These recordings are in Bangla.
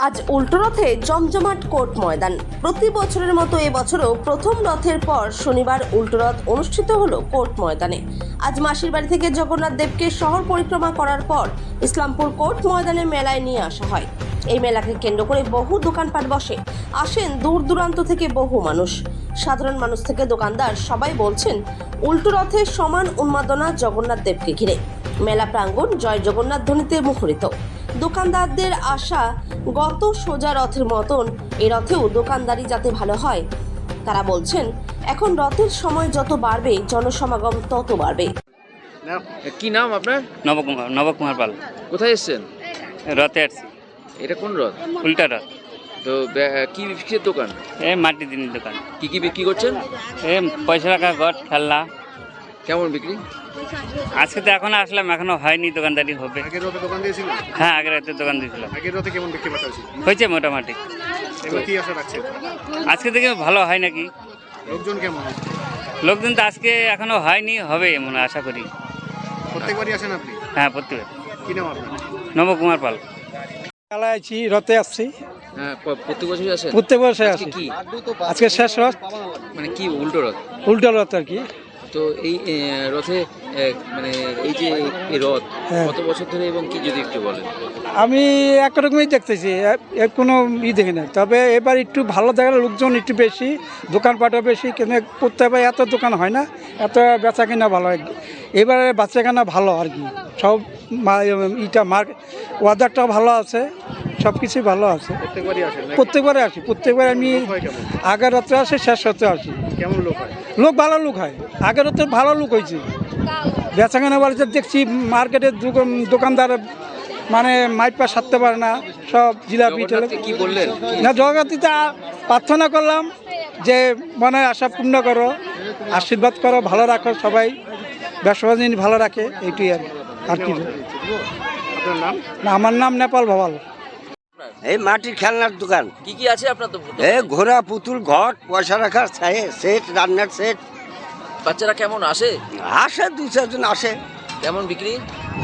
আজ উল্টো রথে জমজমাট কোর্ট ময়দান। প্রতি বছরের মতো এবছরও প্রথম রথের পর শনিবার উল্টো রথ অনুষ্ঠিত হলো কোর্ট ময়দানে। আজ মাসির বাড়ি থেকে জগন্নাথ দেবকে শহর পরিক্রমা করার পর ইসলামপুর কোর্ট ময়দানে মেলায় নিয়ে আসা হয়। এই মেলাকে কেন্দ্র করে বহু দোকানপাট বসে, আসেন দূর দূরান্ত থেকে বহু মানুষ। সাধারণ মানুষ থেকে দোকানদার সবাই বলছেন উল্টো রথের সমান উন্মাদনা জগন্নাথ দেবকে ঘিরে। মেলা প্রাঙ্গণ জয় জগন্নাথ ধ্বনিতে মুখরিত। দোকানদারদের আশা গত সোজা রথের মতন এই রথেও দোকানদারি যাতে ভালো হয়। তারা বলছেন এখন রথের সময় যত বাড়বে জনসমাগম তত বাড়বে। কি নাম আপনার? নবকুমার পাল। কোথায় এসেছেন? রথে আসছি। এটা কোন রথ? উল্টা রথ। তো কি বিক্রির দোকান? মাটি দিনের দোকান। কি বিক্রি করছেন? পয়সা রাখা ঘট খেলনা। কেমন বিক্রি? আজকে তো এখন আসলাম, এখনো হয়নি, দোকানদারি হবে। আগের রথে দোকান দিয়েছিল? হ্যাঁ, আগের রাতে দোকান দিয়েছিলাম। আগের রথে কেমন বিক্রি বাটা হয়েছিল? হয়েছে মোটামুটি। এবার কি আশা রাখছেন? আজকে থেকে ভালো হয় নাকি? লোকজন কেমন? লোকজন তো আজকে এখনো হয়নি, হবে মনে আশা করি। প্রত্যেকবারই আসেন আপনি? হ্যাঁ, প্রত্যেকবার। কি নাম আপনার? নবকুমার পাল। মেলায় আছি, রথে আসছি। হ্যাঁ, প্রত্যেক বছরই আসেন? প্রত্যেক বছর আজকে আসি। কি আজকে শেষ রথ, মানে কি উল্টো রথ? উল্টো রথ আর কি। তো এই রথে মানে এই যে এই রথ হ্যাঁ। কত বছর ধরে এবং কি যদি একটু বলেন? আমি একরকমই দেখতেছি, এর কোনো দেখি না। তবে এবার একটু ভালো দেখার লোকজন একটু বেশি, দোকানপাটও বেশি, কিন্তু প্রত্যেকবার এত দোকান হয় না, এত বেচা কিনা ভালো হয়। এবারে বেচা কিনা ভালো আর কি, সব ওয়াদারটাও ভালো আছে, সব কিছুই ভালো আছে। প্রত্যেকবারই আসেন নাকি? প্রত্যেকবারে আসি, প্রত্যেকবার আমি লোক হয় কেমন? আগের রাত্রে আসি, শেষ রাত্রে আসি। কেমন লোক হয়? লোক ভালো লোক হয়, আগের রাত্রে ভালো লোক হয়েছে। বেচাকেনা বাড়িতে দেখছি মার্কেটের দোকানদার মানে মাইট পা সারতে পারে না, সব জিলাপি জগন্নাথকে কি বললেন? না। জগন্নাথীতে প্রার্থনা করলাম যে মনে আশা পূর্ণ করো, আশীর্বাদ করো, ভালো রাখো, সবাই ব্যবসা বাণিজ্য ভালো রাখে, এইটুই আর কি। আপনার নাম? না, আমার নাম নেপাল ভাবাল। এই মাটির খেলনার দোকান। কি আছে আপনার তো? এই ঘোড়া, পুতুল, ঘট, পয়সা রাখার সেট, রান্নার সেট। বাচ্চারা কেমন আসে? আসে, 2-4 জন আসে। কেমন বিক্রি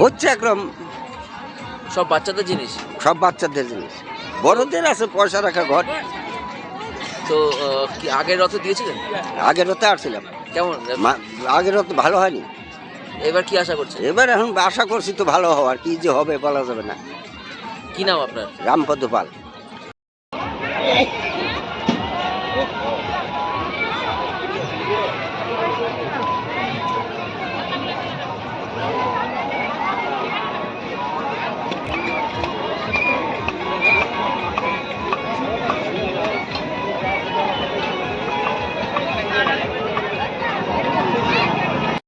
হচ্ছে একদম সব বাচ্চাদের জিনিস? সব বাচ্চাদের জিনিস, বড়দের আছে পয়সা রাখা ঘট। তো কি আগের রথে দিয়েছিলেন? আগের রথে আসছিলাম। কেমন আগের রথে ভালো হয়নি, এবার কি আশা করছেন? এবার এখন আশা করছি তো ভালো হওয়ার, কি যে হবে বলা যাবে না। কি নাম আপনার? রামপদ পাল।